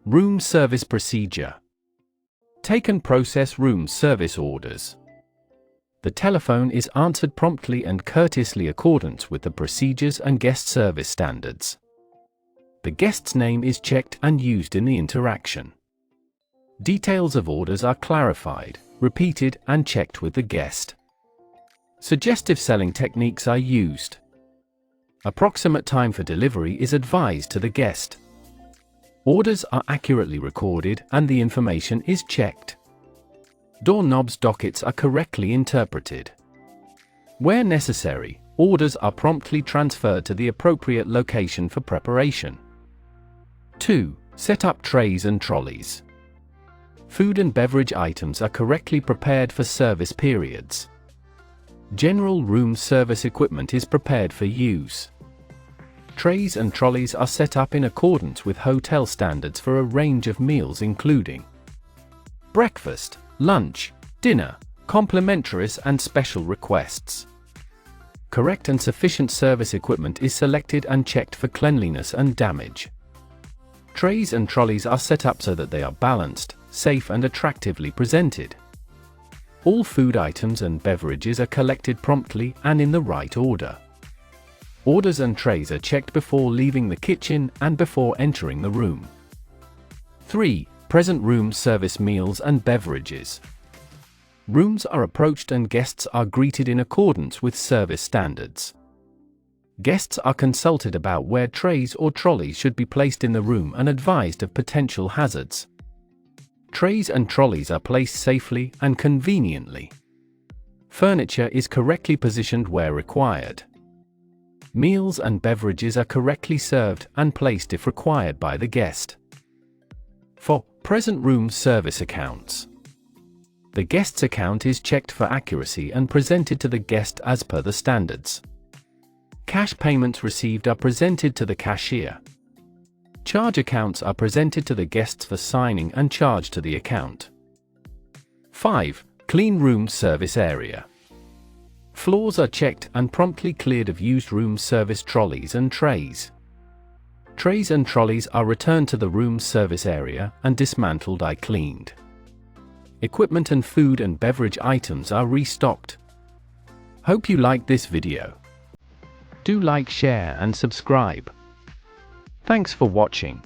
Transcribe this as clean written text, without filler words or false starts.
Room service procedure. Take and process room service orders. The telephone is answered promptly and courteously accordance with the procedures and guest service standards. The guest's name is checked and used in the interaction. Details of orders are clarified, repeated, and checked with the guest. Suggestive selling techniques are used. Approximate time for delivery is advised to the guest. Orders are accurately recorded and the information is checked. Doorknobs dockets are correctly interpreted. Where necessary, orders are promptly transferred to the appropriate location for preparation. 2. Set up trays and trolleys. Food and beverage items are correctly prepared for service periods. General room service equipment is prepared for use. Trays and trolleys are set up in accordance with hotel standards for a range of meals including breakfast, lunch, dinner, complimentaries and special requests. Correct and sufficient service equipment is selected and checked for cleanliness and damage. Trays and trolleys are set up so that they are balanced, safe and attractively presented. All food items and beverages are collected promptly and in the right order. Orders and trays are checked before leaving the kitchen and before entering the room. 3. Present room service meals and beverages. Rooms are approached and guests are greeted in accordance with service standards. Guests are consulted about where trays or trolleys should be placed in the room and advised of potential hazards. Trays and trolleys are placed safely and conveniently. Furniture is correctly positioned where required. Meals and beverages are correctly served and placed if required by the guest. 4. Present room service accounts. The guest's account is checked for accuracy and presented to the guest as per the standards. Cash payments received are presented to the cashier. Charge accounts are presented to the guests for signing and charged to the account. 5. Clean room service area. Floors are checked and promptly cleared of used room service trolleys and trays. Trays and trolleys are returned to the room service area and dismantled and cleaned. Equipment and food and beverage items are restocked. Hope you liked this video. Do like, share and subscribe. Thanks for watching.